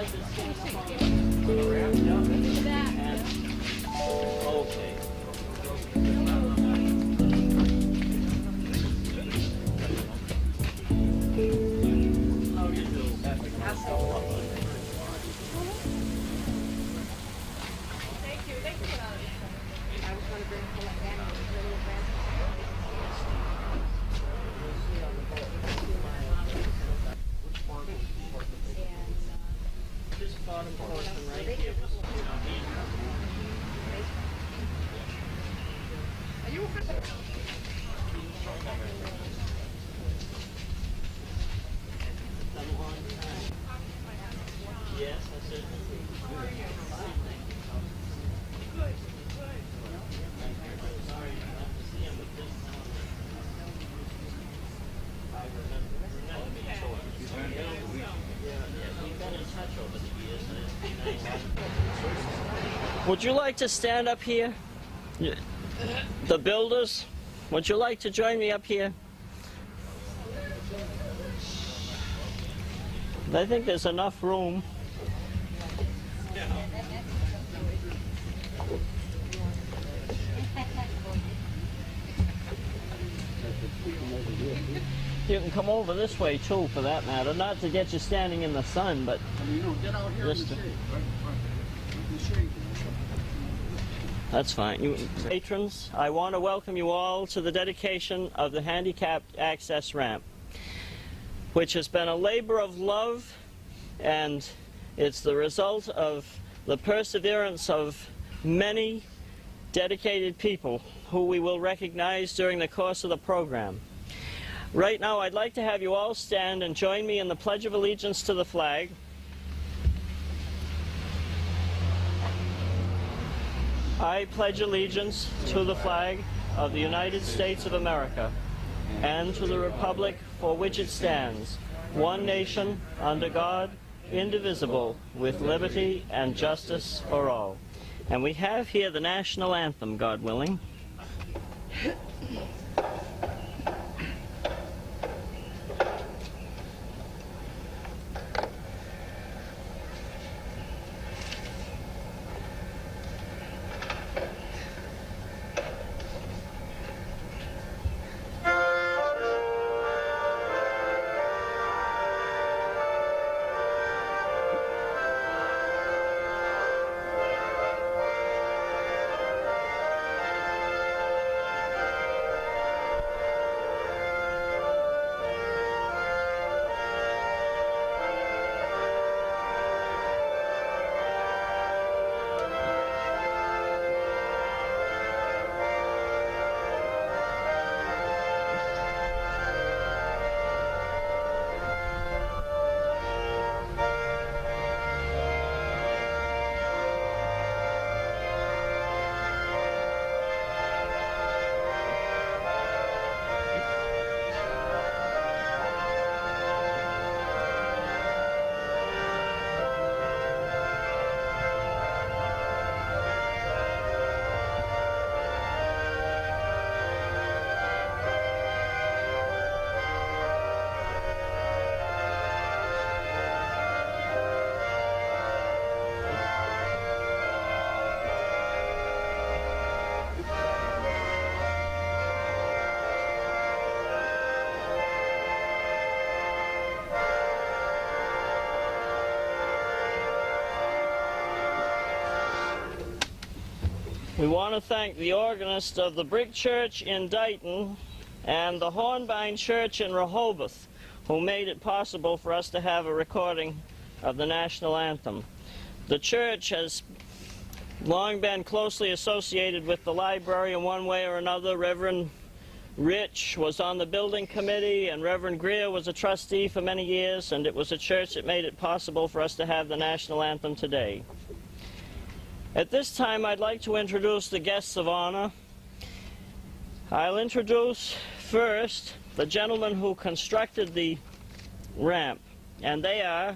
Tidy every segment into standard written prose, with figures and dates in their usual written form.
like to stand up on the ramp? Okay. How do you do? This bottom portion right here was, done a long time. Yes, I certainly do. Sorry, not to see him, but this I remember being short. We've been in touch over the years, and it's been nice. Would you like to stand up here? The builders, would you like to join me up here? I think there's enough room. You can come over this way too, for that matter. Not to get you standing in the sun, but get out here in the shade. In the shade. that's fine. Patrons, I want to welcome you all to the dedication of the handicapped access ramp, which has been a labor of love, and it's the result of the perseverance of many dedicated people who we will recognize during the course of the program. Right now, I'd like to have you all stand and join me in the Pledge of Allegiance to the flag. I pledge allegiance to the flag of the United States of America and to the republic for which it stands, one nation, under God, indivisible, with liberty and justice for all. And we have here the national anthem, God willing. We want to thank the organist of the Brick Church in Dighton and the Hornbein Church in Rehoboth, who made it possible for us to have a recording of the national anthem. The church has long been closely associated with the library in one way or another. Reverend Rich was on the building committee, and Reverend Greer was a trustee for many years, and it was a church that made it possible for us to have the national anthem today. At this time, I'd like to introduce the guests of honor. I'll introduce first the gentleman who constructed the ramp, and they are,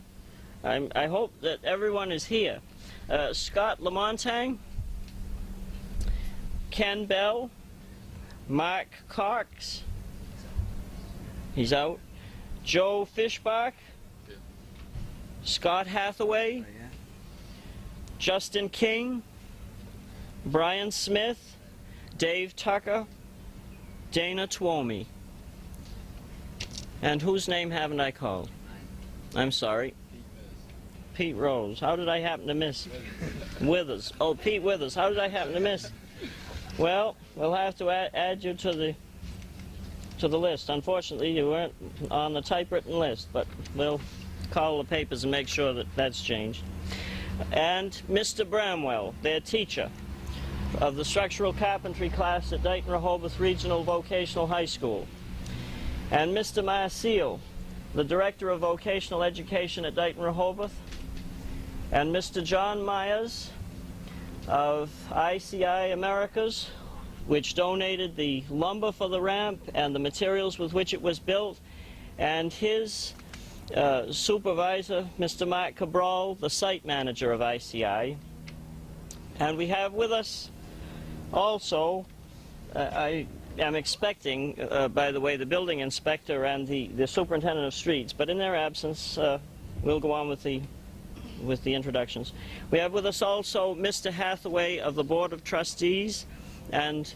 I hope that everyone is here, Scott Lamontagne, Ken Bell, Mark Cox, he's out, Joe Fishbach, Scott Hathaway, Justin King, Brian Smith, Dave Tucker, Dana Twomey. And whose name haven't I called? I'm sorry. Pete Rose. How did I happen to miss? Withers. Oh, Pete Withers. How did I happen to miss? Well, we'll have to add you to the list. Unfortunately, you weren't on the typewritten list, but we'll call the papers and make sure that that's changed. And Mr. Bramwell, their teacher of the structural carpentry class at Dighton Rehoboth Regional Vocational High School. And Mr. Marcial, the director of vocational education at Dighton Rehoboth. And Mr. John Myers of ICI Americas, which donated the lumber for the ramp and the materials with which it was built, and his supervisor, Mr. Mark Cabral, the site manager of ICI. And we have with us also, I am expecting, by the way, the building inspector and the superintendent of streets, but in their absence, we'll go on with the introductions. We have with us also Mr. Hathaway of the Board of Trustees, and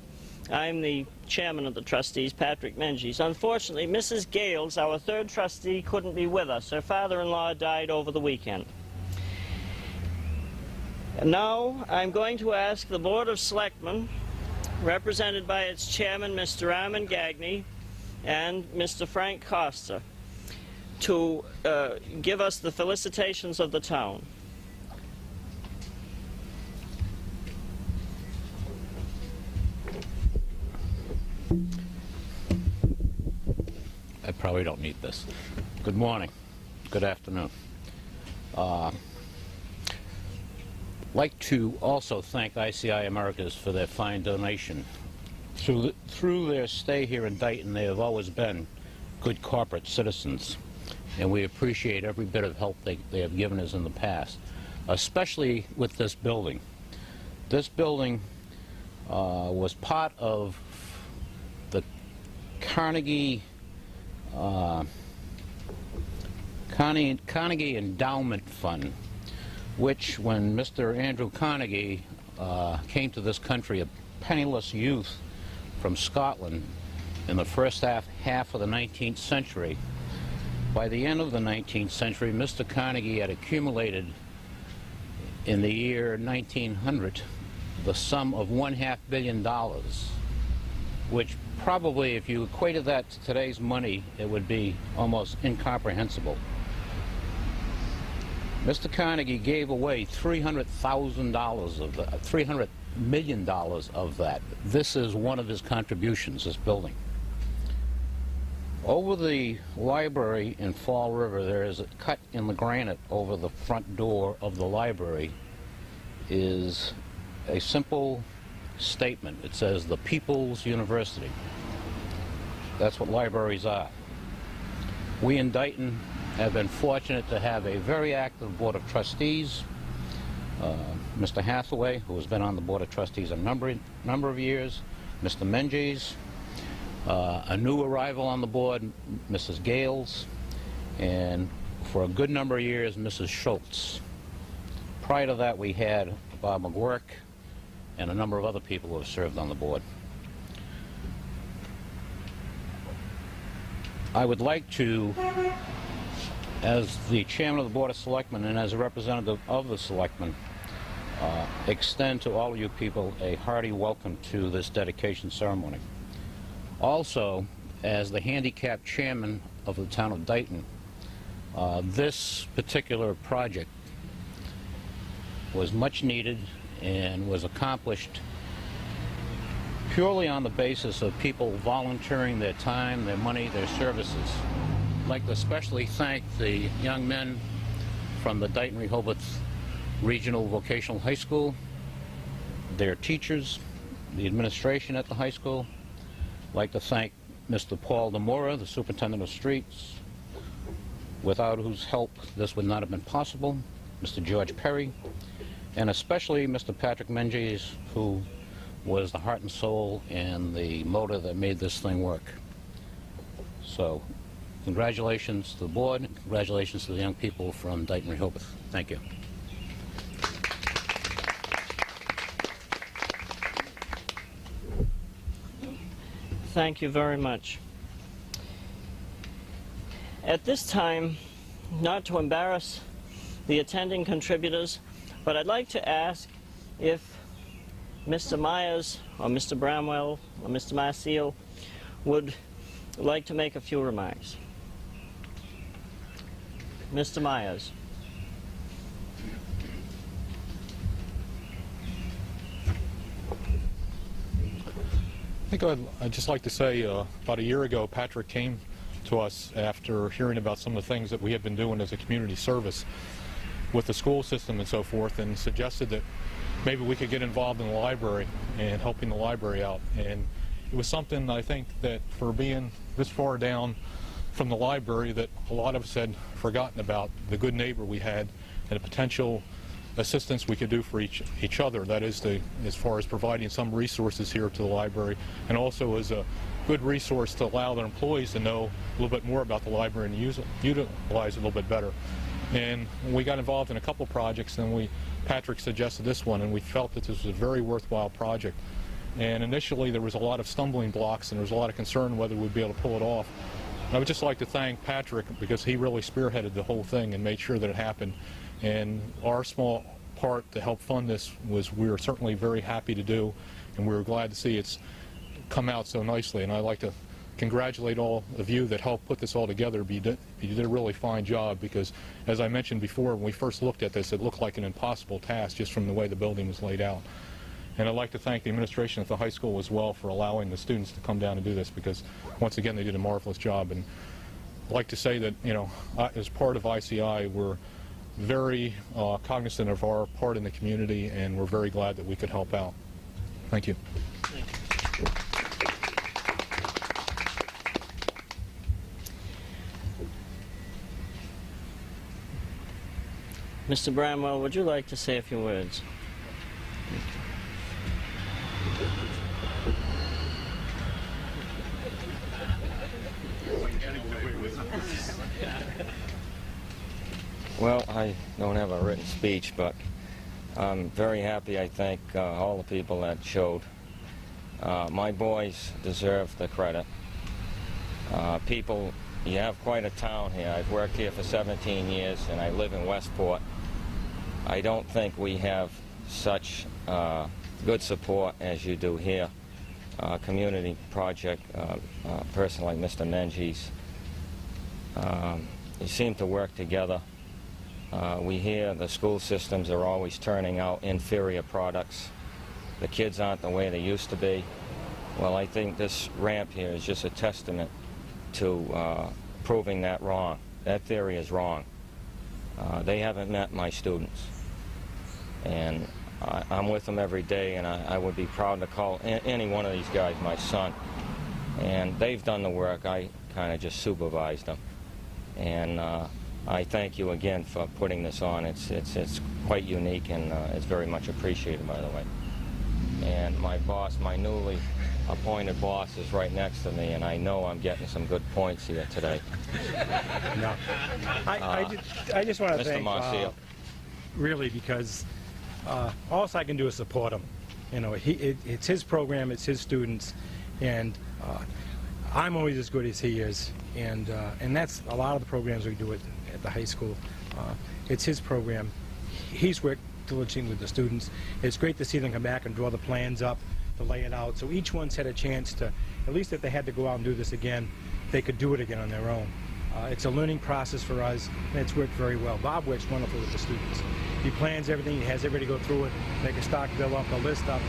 I'm the chairman of the trustees, Patrick Menges. Unfortunately, Mrs. Gales, our third trustee, couldn't be with us. Her father-in-law died over the weekend. And now I'm going to ask the Board of Selectmen, represented by its chairman, Mr. Armand Gagné, and Mr. Frank Costa, to give us the felicitations of the town. I probably don't need this. Good morning. Good afternoon. Like to also thank ICI Americas for their fine donation. Through their stay here in Dighton, they have always been good corporate citizens, and we appreciate every bit of help they have given us in the past, especially with this building. This building was part of the Carnegie Endowment Fund, which, when Mr. Andrew Carnegie came to this country, a penniless youth from Scotland, in the first half of the 19th century, by the end of the 19th century, Mr. Carnegie had accumulated, in the year 1900, the sum of $1.5 billion, which probably, if you equated that to today's money, it would be almost incomprehensible. Mr. Carnegie gave away $300,000 of that, $300 million of that. This is one of his contributions, this building. Over the library in Fall River, there is a cut in the granite over the front door of the library is a simple statement. It says, "The People's University." That's what libraries are. We in Dighton have been fortunate to have a very active Board of Trustees. Mr. Hathaway, who has been on the Board of Trustees a number of years, Mr. Menges, a new arrival on the board, Mrs. Gales, and for a good number of years, Mrs. Schultz. Prior to that, we had Bob McGuirk and a number of other people who have served on the board. I would like to, as the chairman of the Board of Selectmen and as a representative of the Selectmen, extend to all of you people a hearty welcome to this dedication ceremony. Also, as the handicapped chairman of the town of Dighton, this particular project was much needed and was accomplished purely on the basis of people volunteering their time, their money, their services. I'd like to especially thank the young men from the Dighton Rehoboth Regional Vocational High School, their teachers, the administration at the high school. I'd like to thank Mr. Paul Demora, the superintendent of streets, without whose help this would not have been possible, Mr. George Perry, and especially Mr. Patrick Menges, who was the heart and soul and the motor that made this thing work. So Congratulations to the board, and congratulations to the young people from Dayton Rehoboth. Thank you. Thank you very much. At this time, not to embarrass the attending contributors, but I'd like to ask if Mr. Myers or Mr. Bramwell or Mr. Marcial would like to make a few remarks. Mr. Myers. I think I'd just like to say about a year ago, Patrick came to us after hearing about some of the things that we had been doing as a community service with the school system and so forth, and suggested that maybe we could get involved in the library and helping the library out. And it was something, I think, that for being this far down from the library, that a lot of us had forgotten about the good neighbor we had and the potential assistance we could do for each other. That is, as far as providing some resources here to the library, and also as a good resource to allow their employees to know a little bit more about the library and utilize it a little bit better. And we got involved in a couple projects, and Patrick suggested this one, and we felt that this was a very worthwhile project. And initially there was a lot of stumbling blocks, and there was a lot of concern whether we'd be able to pull it off. And I would just like to thank Patrick, because he really spearheaded the whole thing and made sure that it happened. And our small part to help fund this we were certainly very happy to do, and we were glad to see it's come out so nicely. And I'd like to congratulate all of you that helped put this all together. You did a really fine job, because as I mentioned before, when we first looked at this, it looked like an impossible task just from the way the building was laid out. And I'd like to thank the administration at the high school as well for allowing the students to come down and do this, because once again they did a marvelous job. And I'd like to say that, you know, as part of ICI, we're very cognizant of our part in the community, and we're very glad that we could help out. Thank you. Mr. Bramwell, would you like to say a few words? Well, I don't have a written speech, but I'm very happy. I thank all the people that showed. My boys deserve the credit. People, you have quite a town here. I've worked here for 17 years, and I live in Westport. I don't think we have such good support as you do here. Community project, person like Mr. Menges, you seem to work together. We hear the school systems are always turning out inferior products. The kids aren't the way they used to be. Well, I think this ramp here is just a testament to proving that wrong. That theory is wrong. They haven't met my students. And I'm with them every day, and I would be proud to call any one of these guys my son. And they've done the work. I kind of just supervised them. And I thank you again for putting this on. It's quite unique, and it's very much appreciated, by the way. And my boss, my newly appointed boss, is right next to me, and I know I'm getting some good points here today. No, I just want to Mr. thank Marcial. really, because all I can do is support him. You know, it's his program, it's his students, and I'm always as good as he is. And that's a lot of the programs we do at the high school. It's his program. He's worked diligently with the students. It's great to see them come back and draw the plans up, to lay it out. So each one's had a chance to, at least if they had to go out and do this again, they could do it again on their own. It's a learning process for us, and it's worked very well. Bob works wonderful with the students. He plans everything, he has everybody go through it, make a stock bill up, a list up,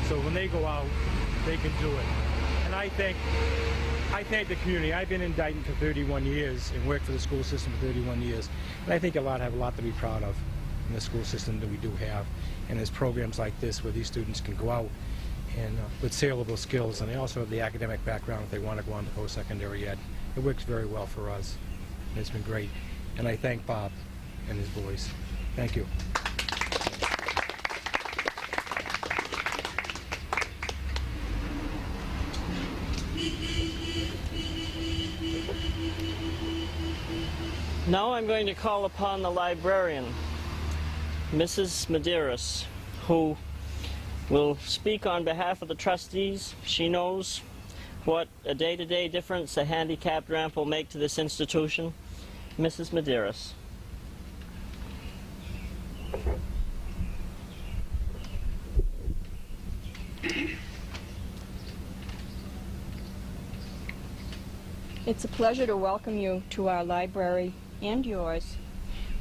so when they go out, they can do it. And I thank the community. I've been in Dayton for 31 years and worked for the school system for 31 years, and I think have a lot to be proud of in the school system that we do have. And there's programs like this where these students can go out and with saleable skills, and they also have the academic background if they want to go on to post-secondary ed. It works very well for us, and it's been great. And I thank Bob and his boys. Thank you. Now I'm going to call upon the librarian, Mrs. Medeiros, who will speak on behalf of the trustees. She knows what a day-to-day difference a handicapped ramp will make to this institution. Mrs. Medeiros. It's a pleasure to welcome you to our library and yours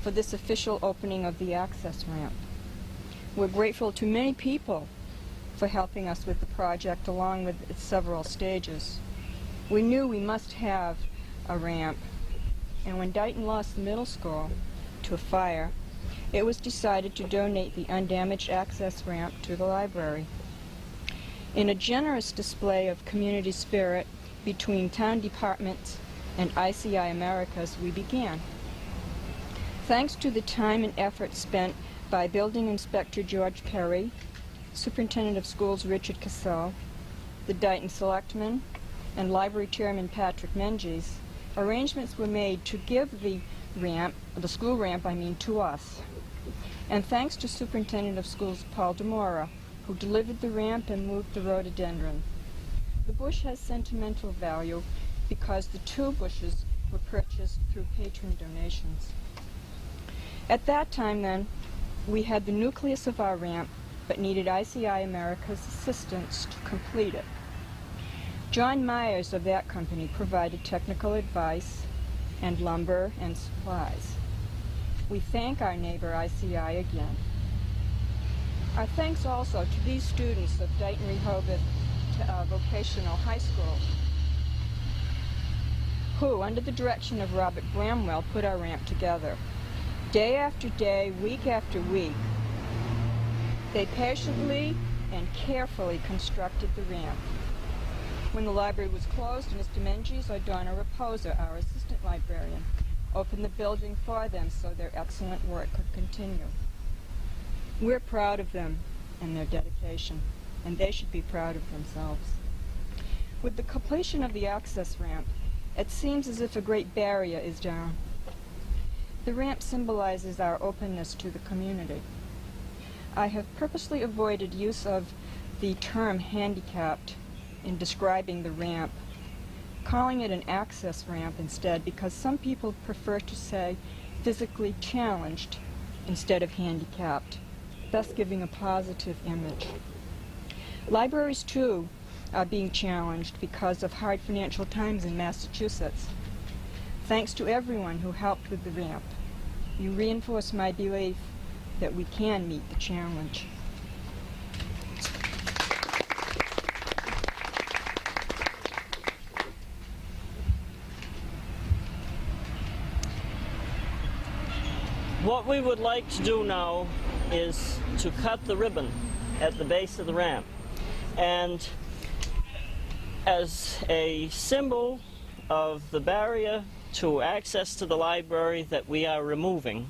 for this official opening of the access ramp. We're grateful to many people for helping us with the project along with its several stages. We knew we must have a ramp, and when Dighton lost the middle school to a fire, it was decided to donate the undamaged access ramp to the library. In a generous display of community spirit between town departments and ICI Americas, we began. Thanks to the time and effort spent by Building Inspector George Perry, Superintendent of Schools Richard Cassell, the Dighton Selectmen, and Library Chairman Patrick Menges, arrangements were made to give the ramp, the school ramp, to us. And thanks to Superintendent of Schools Paul Demora, who delivered the ramp and moved the rhododendron. The bush has sentimental value because the 2 bushes were purchased through patron donations. At that time, then, we had the nucleus of our ramp, but needed ICI America's assistance to complete it. John Myers of that company provided technical advice and lumber and supplies. We thank our neighbor ICI again. Our thanks also to these students of Dighton Rehoboth Vocational High School, who, under the direction of Robert Bramwell, put our ramp together. Day after day, week after week, they patiently and carefully constructed the ramp. When the library was closed, Mr. Menges or Donna Raposa, our assistant librarian, opened the building for them so their excellent work could continue. We're proud of them and their dedication, and they should be proud of themselves. With the completion of the access ramp, it seems as if a great barrier is down. The ramp symbolizes our openness to the community. I have purposely avoided use of the term handicapped in describing the ramp, calling it an access ramp instead, because some people prefer to say physically challenged instead of handicapped, thus giving a positive image. Libraries, too, are being challenged because of hard financial times in Massachusetts. Thanks to everyone who helped with the ramp. You reinforce my belief that we can meet the challenge. What we would like to do now is to cut the ribbon at the base of the ramp. And as a symbol of the barrier to access to the library that we are removing,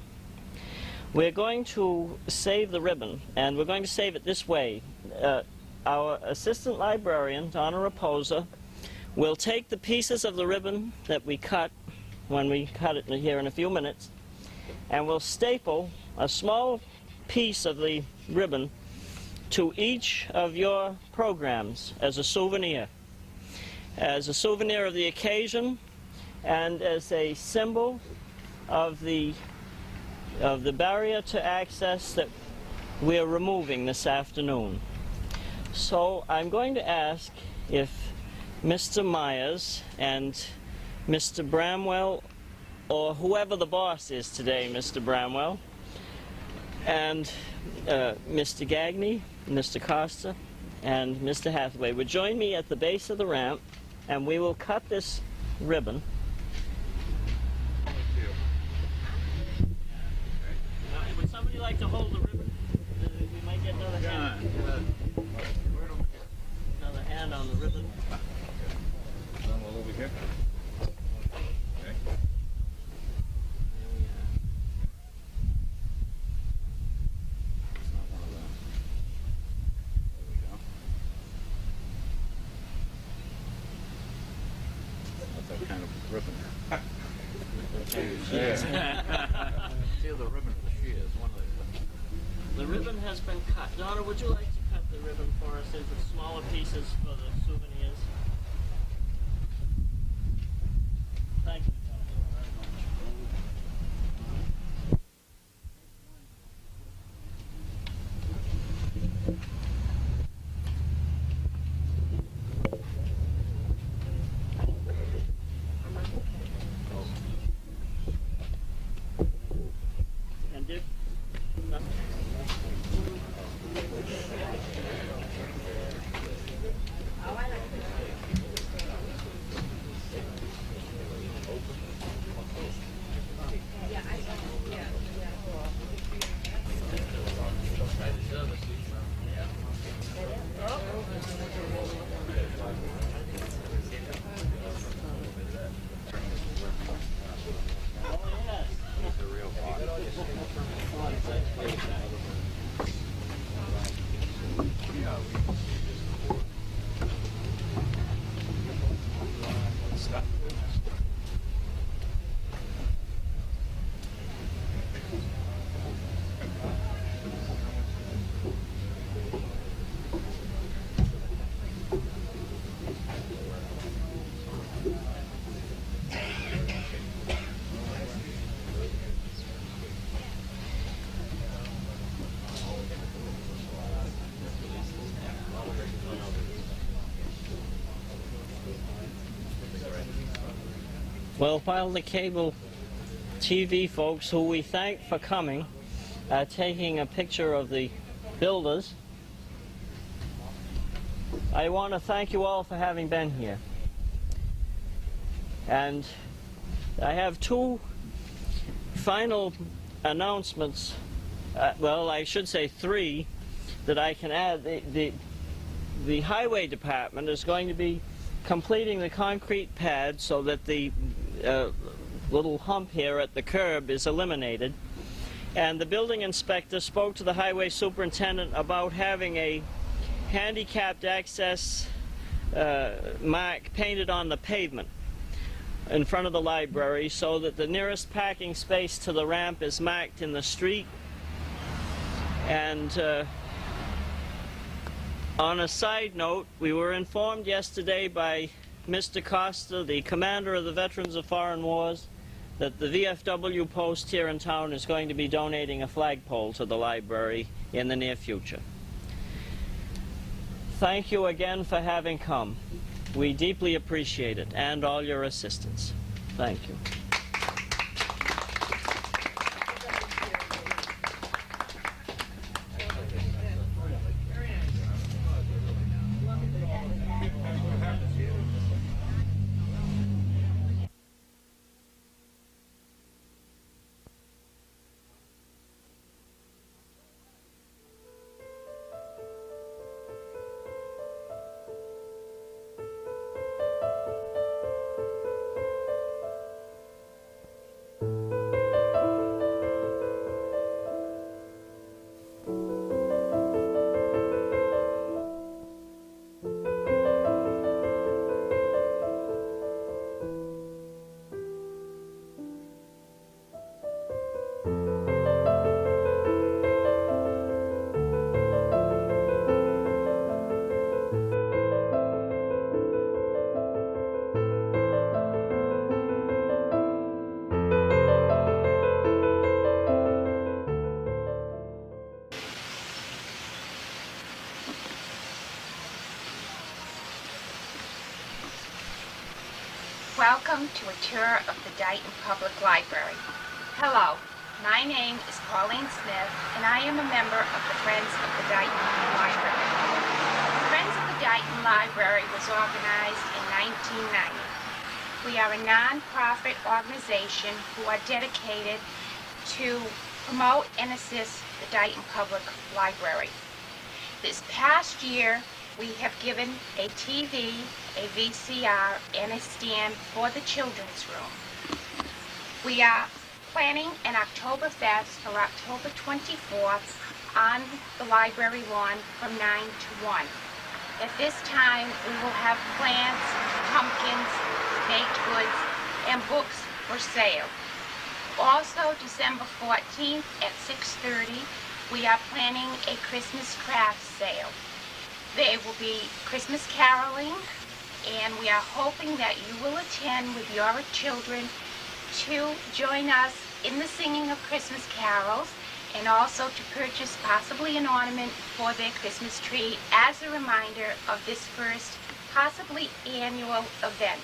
we're going to save the ribbon, and we're going to save it this way. Our assistant librarian, Donna Raposa, will take the pieces of the ribbon that we cut when we cut it here in a few minutes, and we'll staple a small piece of the ribbon to each of your programs as a souvenir of the occasion and as a symbol of the barrier to access that we're removing this afternoon. So I'm going to ask if Mr. Myers and Mr. Bramwell, or whoever the boss is today, Mr. Bramwell, and Mr. Gagney, Mr. Costa, and Mr. Hathaway would join me at the base of the ramp, and we will cut this ribbon. Would somebody like to hold the ribbon? We might get another hand. Another hand on the ribbon. Over here. Okay. That kind of ribbon. she is. One of the... The ribbon has been cut. Donna, would you like to cut the ribbon for us into smaller pieces for the souvenirs? Thank you, gentlemen, very much. And Dick? No. Well, while the cable TV folks, who we thank for coming, are taking a picture of the builders, I want to thank you all for having been here. And I have two final announcements, well, I should say three, that I can add. The highway department is going to be completing the concrete pad so that the little hump here at the curb is eliminated. And the building inspector spoke to the highway superintendent about having a handicapped access mark painted on the pavement in front of the library so that the nearest parking space to the ramp is marked in the street. And on a side note, we were informed yesterday by Mr. Costa, the commander of the Veterans of Foreign Wars, that the VFW post here in town is going to be donating a flagpole to the library in the near future. Thank you again for having come. We deeply appreciate it and all your assistance. Thank you. Welcome to a tour of the Dighton Public Library. Hello, my name is Pauline Smith, and I am a member of the Friends of the Dighton Library. The Friends of the Dighton Library was organized in 1990. We are a non-profit organization who are dedicated to promote and assist the Dighton Public Library. This past year, we have given a TV, a VCR, and a stand for the children's room. We are planning an Oktoberfest for October 24th on the library lawn from 9 to 1. At this time, we will have plants, pumpkins, baked goods, and books for sale. Also, December 14th at 6:30, we are planning a Christmas craft sale. There will be Christmas caroling, and we are hoping that you will attend with your children to join us in the singing of Christmas carols, and also to purchase possibly an ornament for their Christmas tree as a reminder of this first, possibly annual event.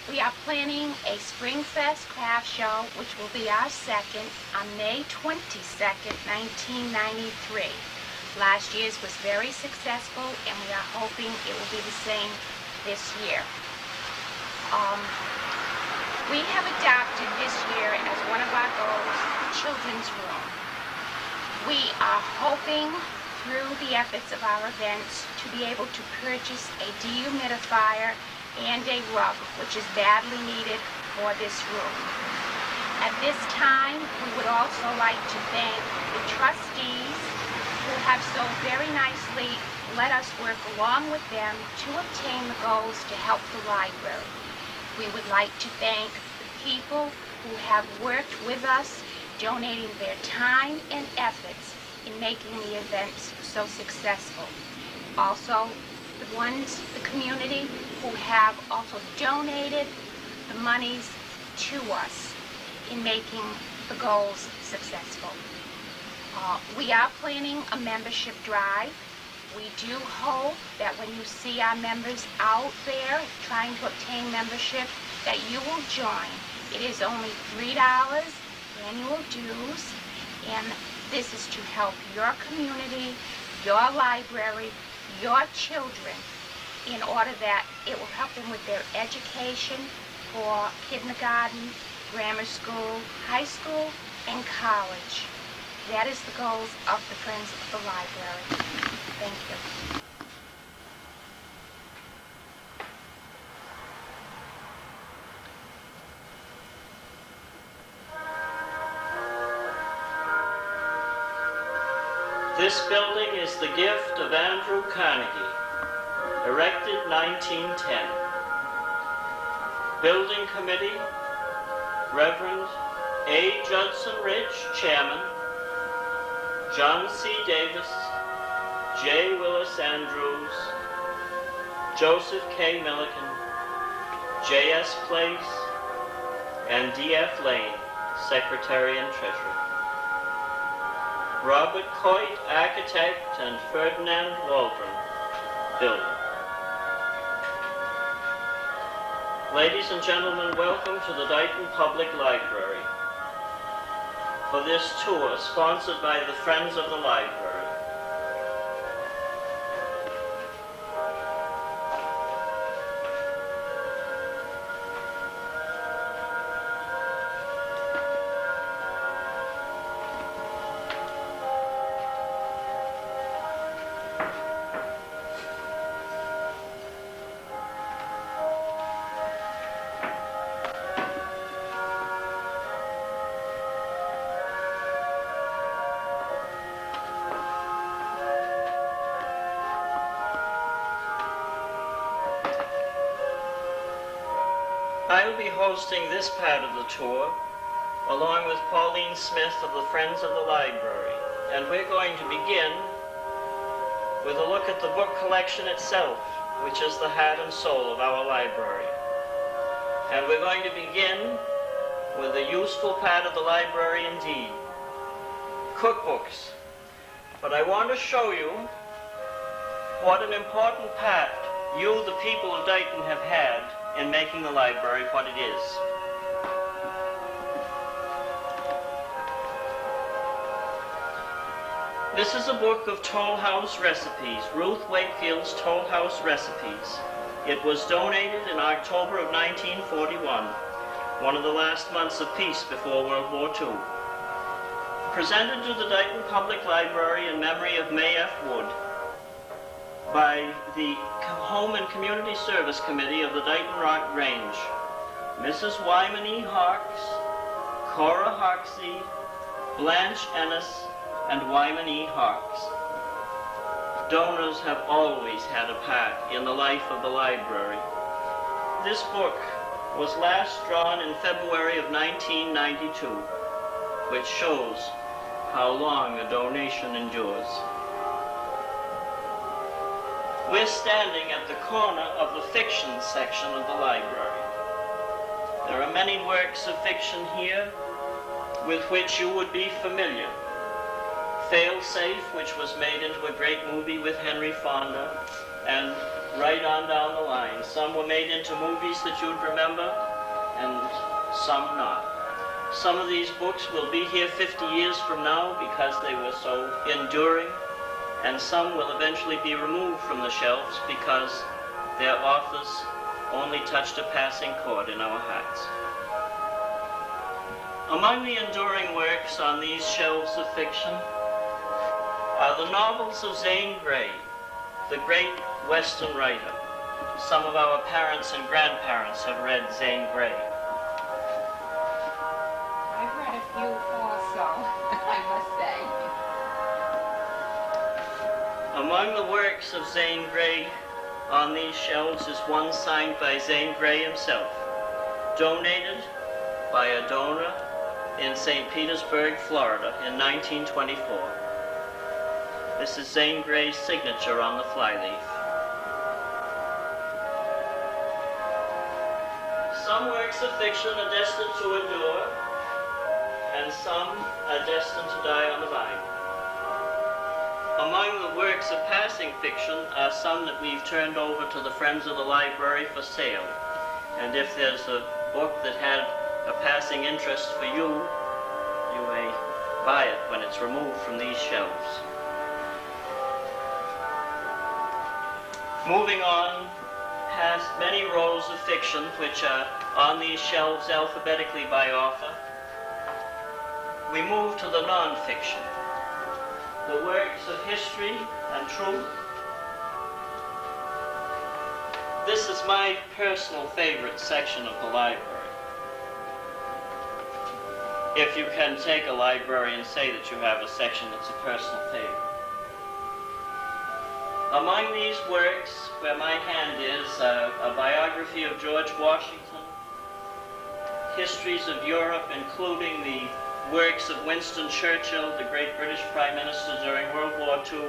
We are planning a Springfest craft show, which will be our second, on May 22nd, 1993. Last year's was very successful, and we are hoping it will be the same this year. We have adopted this year as one of our goals, Children's Room. We are hoping through the efforts of our events to be able to purchase a dehumidifier and a rug, which is badly needed for this room. At this time, we would also like to thank the trustees who have so very nicely let us work along with them to obtain the goals to help the library. We would like to thank the people who have worked with us, donating their time and efforts in making the events so successful. Also, the community who have also donated the monies to us in making the goals successful. We are planning a membership drive. We do hope that when you see our members out there trying to obtain membership, that you will join. It is only $3 annual dues, and this is to help your community, your library, your children, in order that it will help them with their education for kindergarten, grammar school, high school, and college. That is the goals of the Friends of the Library. Thank you. This building is the gift of Andrew Carnegie, erected 1910. Building Committee, Reverend A. Judson Rich, Chairman, John C. Davis, J. Willis Andrews, Joseph K. Milliken, J.S. Place, and D.F. Lane, Secretary and Treasurer. Robert Coit, Architect, and Ferdinand Waldron, Builder. Ladies and gentlemen, welcome to the Dighton Public Library for this tour sponsored by the Friends of the Library. I'll be hosting this part of the tour, along with Pauline Smith of the Friends of the Library, and we're going to begin with a look at the book collection itself, which is the heart and soul of our library. And we're going to begin with a useful part of the library indeed, cookbooks. But I want to show you what an important part you, the people of Dighton, have had in making the library what it is. This is a book of Toll House recipes, Ruth Wakefield's Toll House Recipes. It was donated in October of 1941, one of the last months of peace before World War II. Presented to the Dighton Public Library in memory of May F. Wood by the Home and Community Service Committee of the Dighton Rock Grange, Mrs. Wyman E. Hawks, Cora Hoxie, Blanche Ennis, and Wyman E. Hawks. Donors have always had a part in the life of the library. This book was last drawn in February of 1992, which shows how long a donation endures. We're standing at the corner of the fiction section of the library. There are many works of fiction here with which you would be familiar. Failsafe, which was made into a great movie with Henry Fonda, and right on down the line. Some were made into movies that you'd remember, and some not. Some of these books will be here 50 years from now because they were so enduring, and some will eventually be removed from the shelves because their authors only touched a passing chord in our hearts. Among the enduring works on these shelves of fiction are the novels of Zane Grey, the great Western writer. Some of our parents and grandparents have read Zane Grey. I've read a few also, I must say. Among the works of Zane Grey on these shelves is one signed by Zane Grey himself, donated by a donor in St. Petersburg, Florida in 1924. This is Zane Grey's signature on the flyleaf. Some works of fiction are destined to endure, and some are destined to die on the vine. Among the works of passing fiction are some that we've turned over to the Friends of the Library for sale. And if there's a book that had a passing interest for you, you may buy it when it's removed from these shelves. Moving on past many rows of fiction which are on these shelves alphabetically by author, we move to the non-fiction, the works of history and truth. This is my personal favorite section of the library. If you can take a library and say that you have a section that's a personal favorite. Among these works, where my hand is, a biography of George Washington, histories of Europe, including the works of Winston Churchill, the great British Prime Minister during World War II.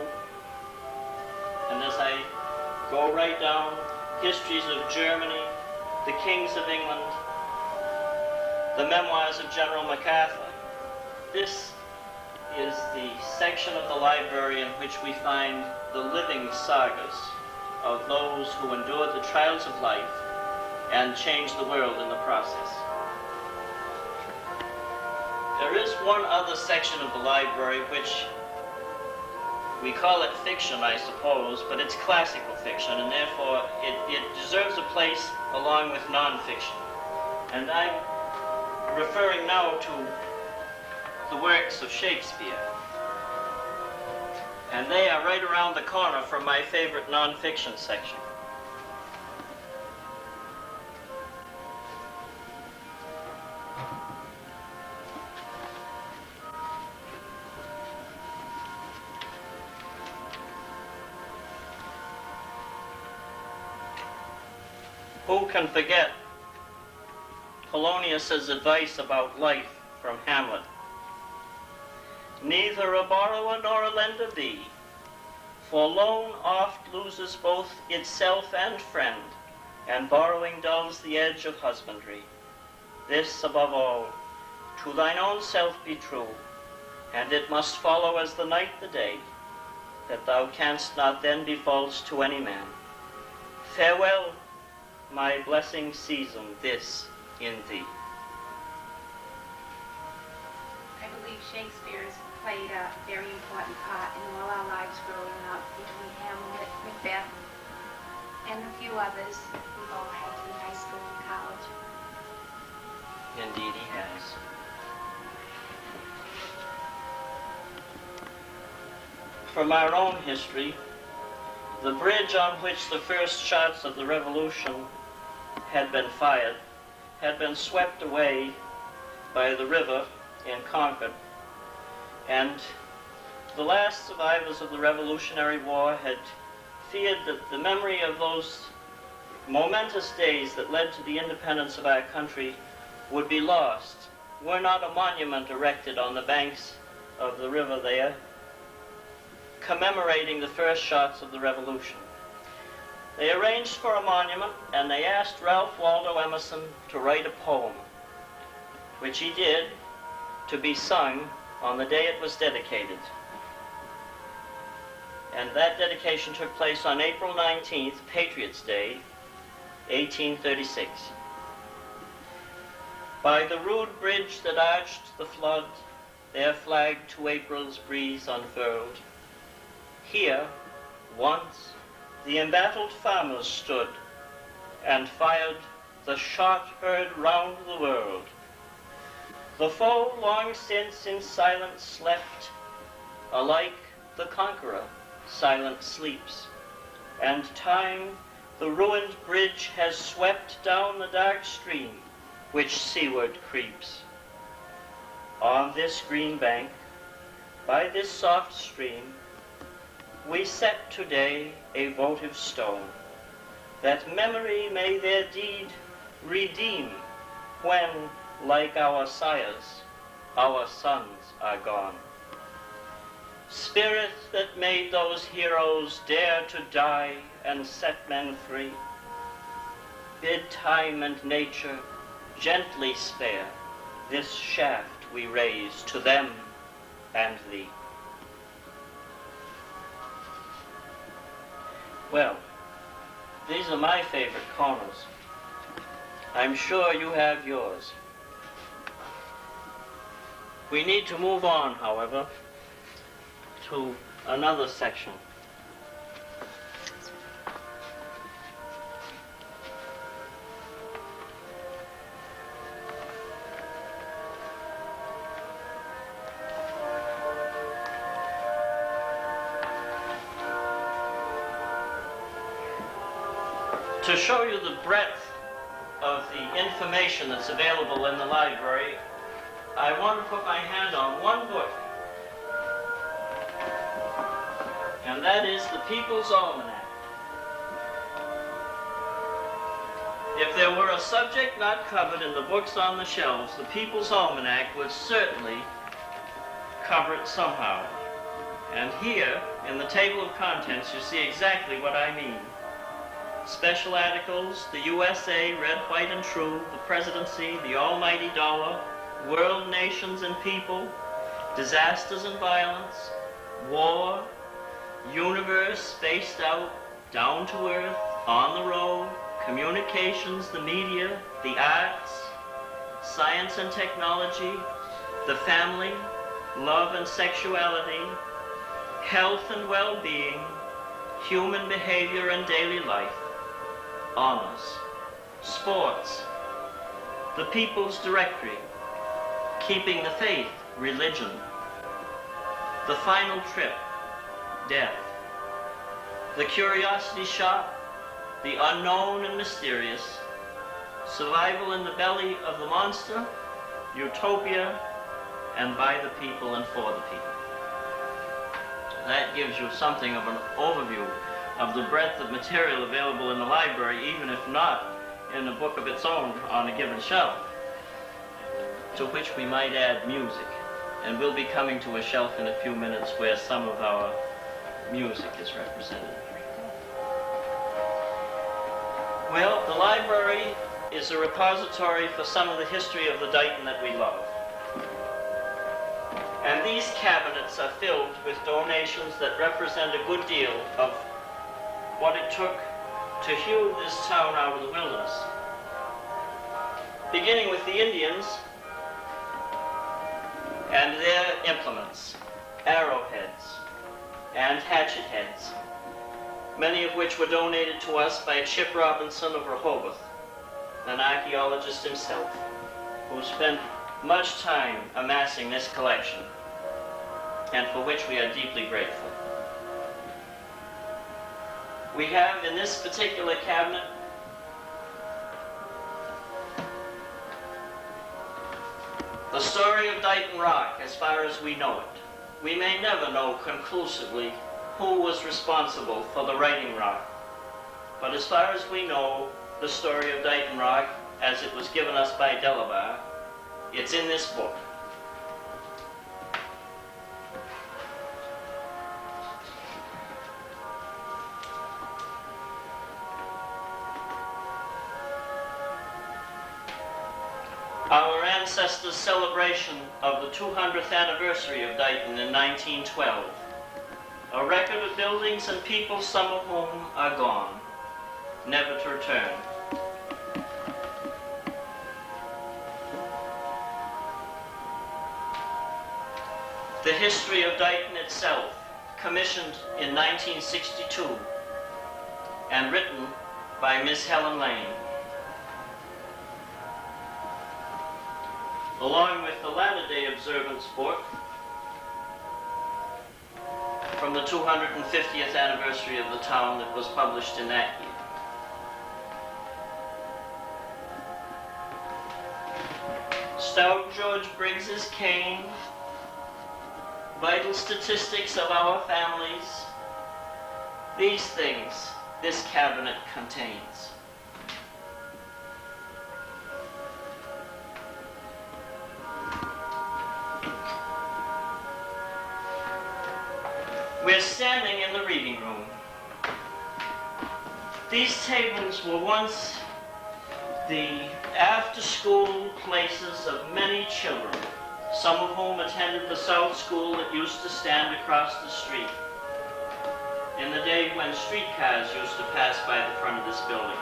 And as I go right down, histories of Germany, the kings of England, the memoirs of General MacArthur. This is the section of the library in which we find the living sagas of those who endured the trials of life and changed the world in the process. There is one other section of the library which we call it fiction, I suppose, but it's classical fiction, and therefore it deserves a place along with non-fiction. And I'm referring now to the works of Shakespeare. And they are right around the corner from my favorite non-fiction section. Who can forget Polonius's advice about life from Hamlet? Neither a borrower nor a lender be, for loan oft loses both itself and friend, and borrowing dulls the edge of husbandry. This above all, to thine own self be true, and it must follow as the night the day, that thou canst not then be false to any man. Farewell, my blessing season this in thee. I believe Shakespeare's played a very important part in all our lives growing up, between Hamlet, Macbeth, and a few others we've all had through high school and college. Indeed he has. From our own history, the bridge on which the first shots of the revolution had been fired had been swept away by the river in Concord, and the last survivors of the Revolutionary War had feared that the memory of those momentous days that led to the independence of our country would be lost were not a monument erected on the banks of the river there, commemorating the first shots of the Revolution. They arranged for a monument, and they asked Ralph Waldo Emerson to write a poem, which he did, to be sung on the day it was dedicated. And that dedication took place on April 19th, Patriots' Day, 1836. By the rude bridge that arched the flood, their flag to April's breeze unfurled. Here, once, the embattled farmers stood and fired the shot heard round the world. The foe long since in silence slept, alike the conqueror silent sleeps, and time the ruined bridge has swept down the dark stream which seaward creeps. On this green bank, by this soft stream, we set today a votive stone, that memory may their deed redeem when, like our sires, our sons are gone. Spirit that made those heroes dare to die and set men free, bid time and nature gently spare this shaft we raise to them and thee. Well, these are my favorite corners. I'm sure you have yours. We need to move on, however, to another section. To show you the breadth of the information that's available in the library, I want to put my hand on one book, and that is the People's Almanac. If there were a subject not covered in the books on the shelves, the People's Almanac would certainly cover it somehow. And here, in the table of contents, you see exactly what I mean. Special articles, the USA, Red, White, and True, the Presidency, the Almighty Dollar, World, Nations, and People, Disasters and Violence, War, Universe, Spaced Out, Down to Earth, On the Road, Communications, the Media, the Arts, Science and Technology, the Family, Love and Sexuality, Health and Well-Being, Human Behavior and Daily Life, Honors, Sports, the People's Directory, Keeping the Faith, Religion, The Final Trip, Death, The Curiosity Shop, The Unknown and Mysterious, Survival in the Belly of the Monster, Utopia, and By the People and For the People. That gives you something of an overview of the breadth of material available in the library, even if not in a book of its own on a given shelf, to which we might add music. And we'll be coming to a shelf in a few minutes where some of our music is represented. Well, the library is a repository for some of the history of the Dighton that we love. And these cabinets are filled with donations that represent a good deal of what it took to hew this town out of the wilderness. Beginning with the Indians and their implements, arrowheads and hatchet heads, many of which were donated to us by Chip Robinson of Rehoboth, an archaeologist himself, who spent much time amassing this collection, and for which we are deeply grateful. We have in this particular cabinet the story of Dighton Rock as far as we know it. We may never know conclusively who was responsible for the writing rock, But as far as we know, the story of Dighton Rock, as it was given us by Delabar, it's in this book. Our ancestors' celebration of the 200th anniversary of Dighton in 1912. A record of buildings and people, some of whom are gone, never to return. The history of Dighton itself, commissioned in 1962 and written by Miss Helen Lane. Along with the Latter-day Observance book from the 250th anniversary of the town that was published in that year. Stout George Briggs's cane, vital statistics of our families, these things this cabinet contains. We're standing in the reading room. These tables were once the after-school places of many children, some of whom attended the South School that used to stand across the street in the day when streetcars used to pass by the front of this building.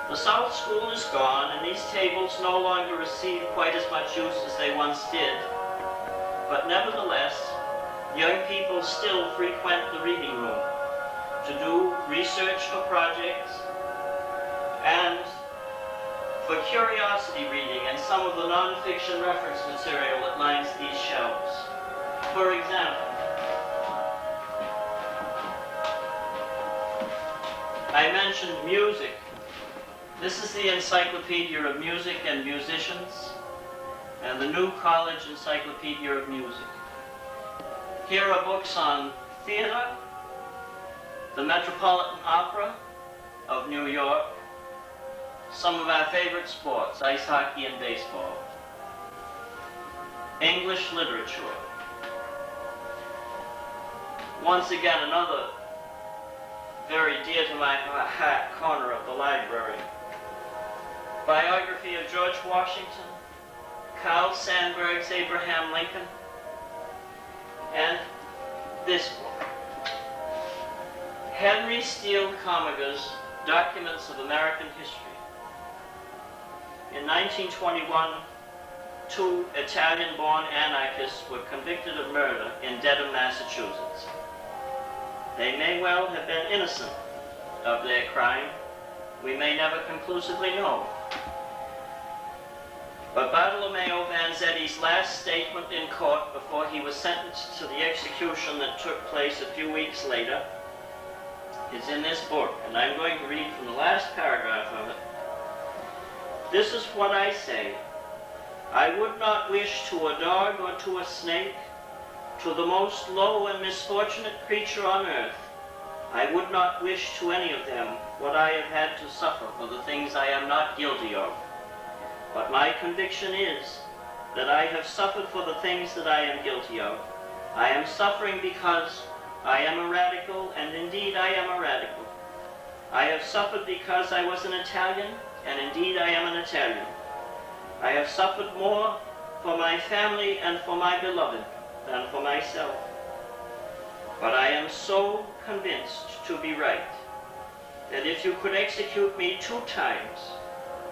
The South School is gone, and these tables no longer receive quite as much use as they once did. But nevertheless, young people still frequent the reading room to do research for projects and for curiosity reading and some of the non-fiction reference material that lines these shelves. For example, I mentioned music. This is the Encyclopedia of Music and Musicians and the New College Encyclopedia of Music. Here are books on theater, the Metropolitan Opera of New York, some of our favorite sports, ice hockey and baseball, English literature. Once again, another very dear to my heart corner of the library. Biography of George Washington, Carl Sandburg's Abraham Lincoln, and this book, Henry Steele Commager's Documents of American History. In 1921, two Italian-born anarchists were convicted of murder in Dedham, Massachusetts. They may well have been innocent of their crime. We may never conclusively know. But Bartolomeo Vanzetti's last statement in court before he was sentenced to the execution that took place a few weeks later is in this book, and I'm going to read from the last paragraph of it. This is what I say. I would not wish to a dog or to a snake, to the most low and misfortunate creature on earth, I would not wish to any of them what I have had to suffer for the things I am not guilty of. But my conviction is that I have suffered for the things that I am guilty of. I am suffering because I am a radical, and indeed I am a radical. I have suffered because I was an Italian, and indeed I am an Italian. I have suffered more for my family and for my beloved than for myself. But I am so convinced to be right that if you could execute me 2 times,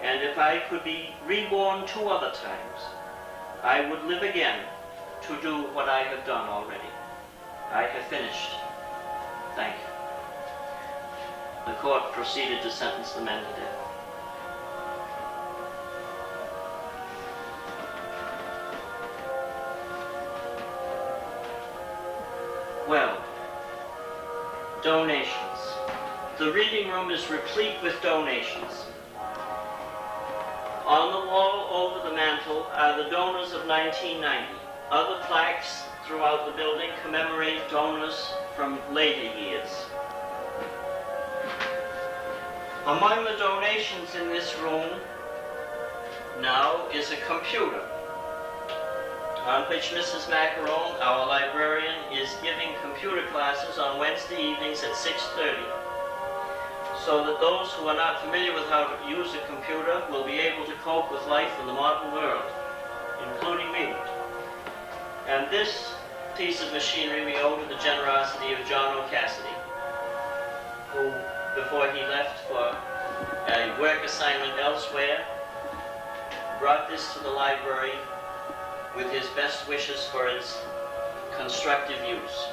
and if I could be reborn 2 other times, I would live again to do what I have done already. I have finished. Thank you. The court proceeded to sentence the men to death. Well, donations. The reading room is replete with donations. On the wall over the mantel are the donors of 1990. Other plaques throughout the building commemorate donors from later years. Among the donations in this room now is a computer on which Mrs. Macaron, our librarian, is giving computer classes on Wednesday evenings at 6:30, so that those who are not familiar with how to use a computer will be able to cope with life in the modern world, including me. And this piece of machinery we owe to the generosity of John O'Cassidy, who, before he left for a work assignment elsewhere, brought this to the library with his best wishes for its constructive use.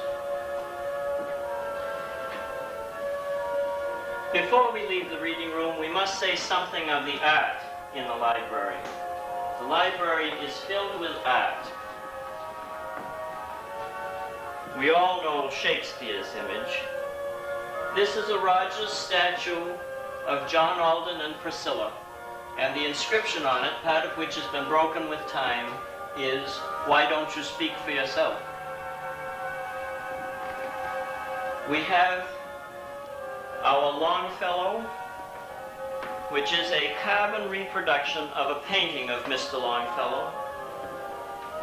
Before we leave the reading room, we must say something of the art in the library. The library is filled with art. We all know Shakespeare's image. This is a Rogers statue of John Alden and Priscilla, and the inscription on it, part of which has been broken with time, is, "Why don't you speak for yourself?" We have our Longfellow, which is a carbon reproduction of a painting of Mr. Longfellow.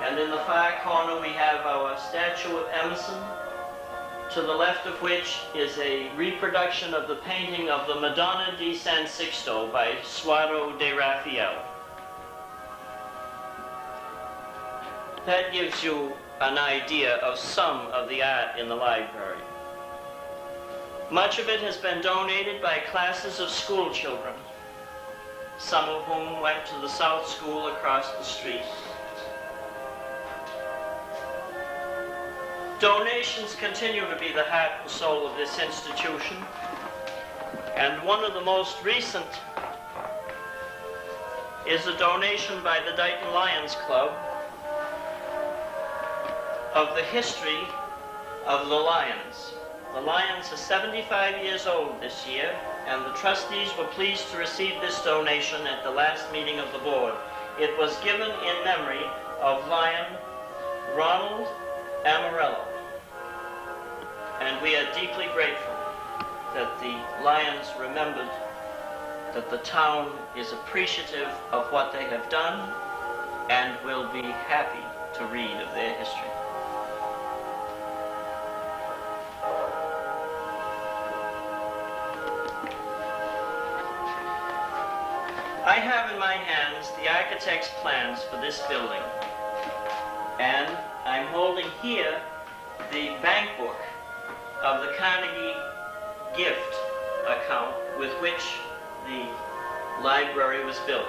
And in the far corner we have our statue of Emerson, to the left of which is a reproduction of the painting of the Madonna di San Sixto by Suardo de Raphael. That gives you an idea of some of the art in the library. Much of it has been donated by classes of school children, some of whom went to the South School across the street. Donations continue to be the heart and soul of this institution, and one of the most recent is a donation by the Dighton Lions Club of the history of the Lions. The Lions are 75 years old this year, and the trustees were pleased to receive this donation at the last meeting of the board. It was given in memory of Lion Ronald Amarello, and we are deeply grateful that the Lions remembered that the town is appreciative of what they have done and will be happy to read of their history. I have in my hands the architect's plans for this building, and I'm holding here the bank book of the Carnegie gift account with which the library was built.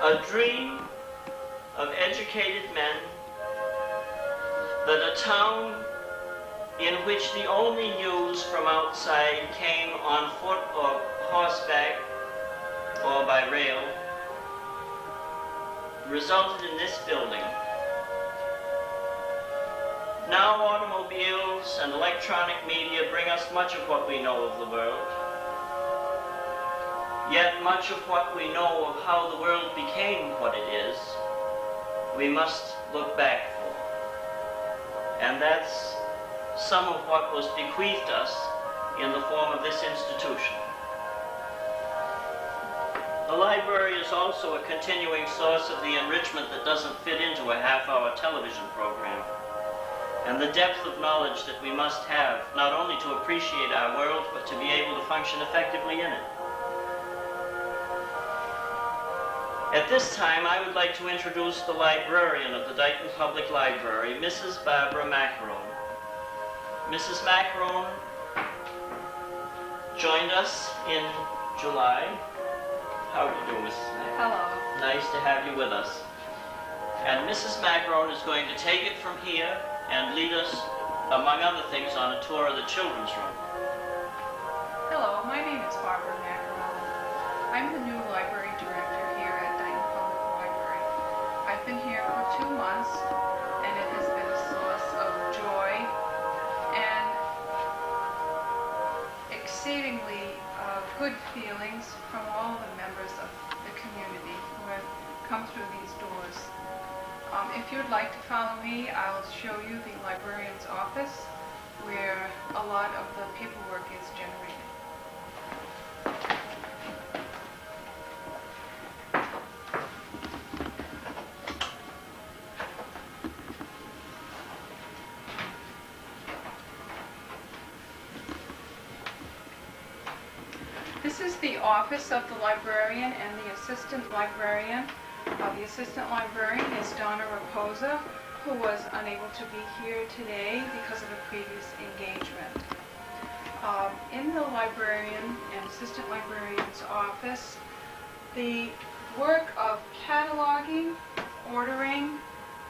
A dream of educated men that a town in which the only news from outside came on foot or horseback or by rail resulted in this building. Now automobiles and electronic media bring us much of what we know of the world. Yet much of what we know of how the world became what it is, we must look back for. And that's some of what was bequeathed us in the form of this institution. The library is also a continuing source of the enrichment that doesn't fit into a half-hour television program, and the depth of knowledge that we must have, not only to appreciate our world, but to be able to function effectively in it. At this time, I would like to introduce the librarian of the Dighton Public Library, Mrs. Barbara Macaron. Mrs. Macaron joined us in July. How do you do, Mrs. Macaron? Hello. Nice to have you with us. And Mrs. Macaron is going to take it from here and lead us, among other things, on a tour of the children's room. Hello, my name is Barbara Macaron. I'm the new library director here at Dighton Public Library. I've been here for 2 months, and it has been a source of joy and exceedingly good feelings from all the members of the community who have come through these doors. If you'd like to follow me, I'll show you the librarian's office where a lot of the paperwork is generated. This is the office of the librarian and the assistant librarian. The assistant librarian is Donna Raposa, who was unable to be here today because of a previous engagement. In the librarian and assistant librarian's office, the work of cataloging, ordering,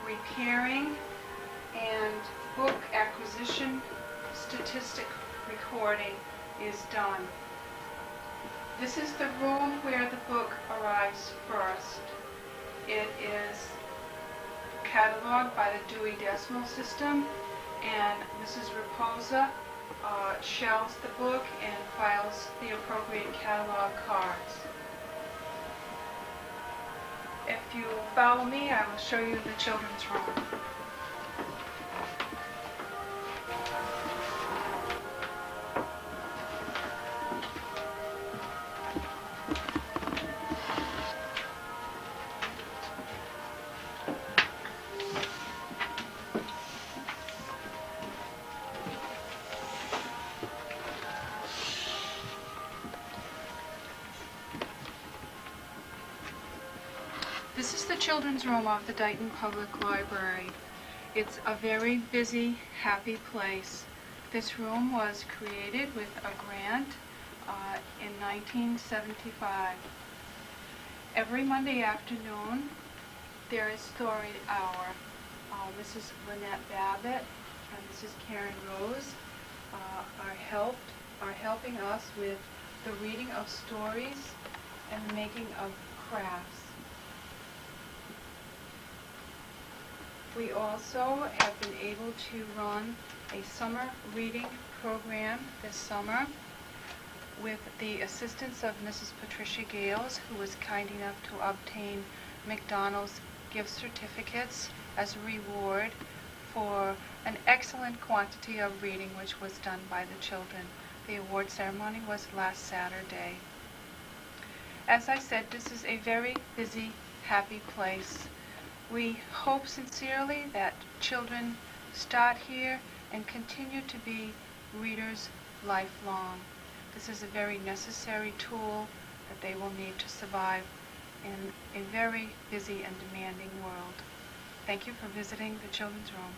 repairing, and book acquisition statistic recording is done. This is the room where the book arrives first. It is cataloged by the Dewey Decimal System, and Mrs. Raposa shelves the book and files the appropriate catalog cards. If you follow me, I will show you the children's room. This is the children's room of the Dighton Public Library. It's a very busy, happy place. This room was created with a grant in 1975. Every Monday afternoon, there is story hour. Mrs. Lynette Babbitt and Mrs. Karen Rose are helping us with the reading of stories and the making of crafts. We also have been able to run a summer reading program this summer with the assistance of Mrs. Patricia Gales, who was kind enough to obtain McDonald's gift certificates as a reward for an excellent quantity of reading which was done by the children. The award ceremony was last Saturday. As I said, this is a very busy, happy place. We hope sincerely that children start here and continue to be readers lifelong. This is a very necessary tool that they will need to survive in a very busy and demanding world. Thank you for visiting the children's room.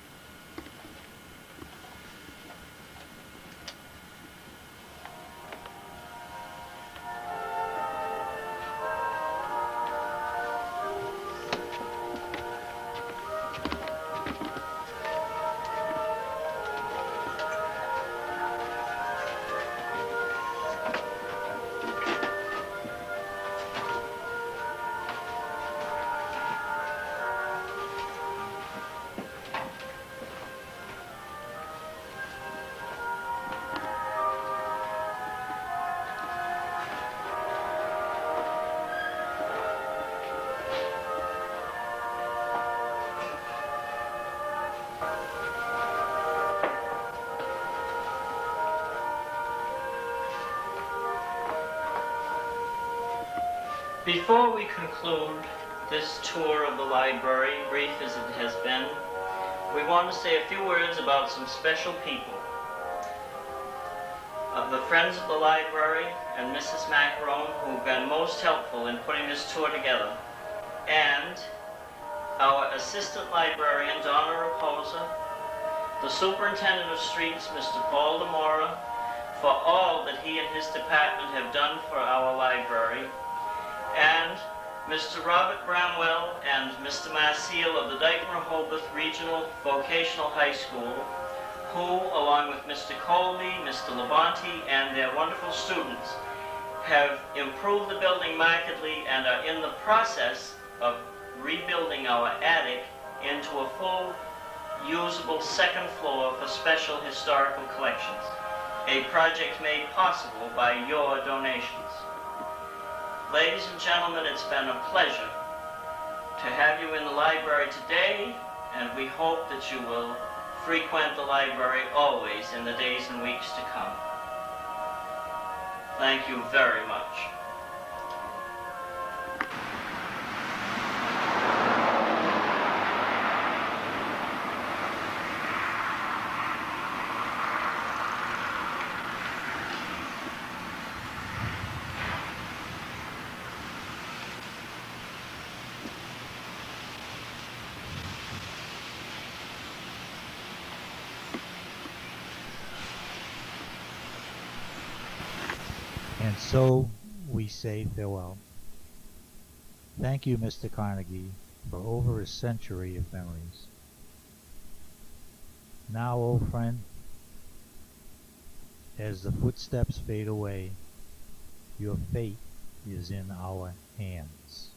Before we conclude this tour of the library, brief as it has been, we want to say a few words about some special people. The Friends of the Library and Mrs. Macarone, who've been most helpful in putting this tour together, and our Assistant Librarian, Donna Raposa, the Superintendent of Streets, Mr. Paul DeMora, for all that he and his department have done for our library, and Mr. Robert Bramwell and Mr. Marciel of the Dighton-Rehoboth Regional Vocational High School, who, along with Mr. Colby, Mr. Labonte, and their wonderful students, have improved the building markedly and are in the process of rebuilding our attic into a full, usable second floor for special historical collections, a project made possible by your donations. Ladies and gentlemen, it's been a pleasure to have you in the library today, and we hope that you will frequent the library always in the days and weeks to come. Thank you very much. And so we say farewell. Thank you, Mr. Carnegie, for over a century of memories. Now, old friend, as the footsteps fade away, your fate is in our hands.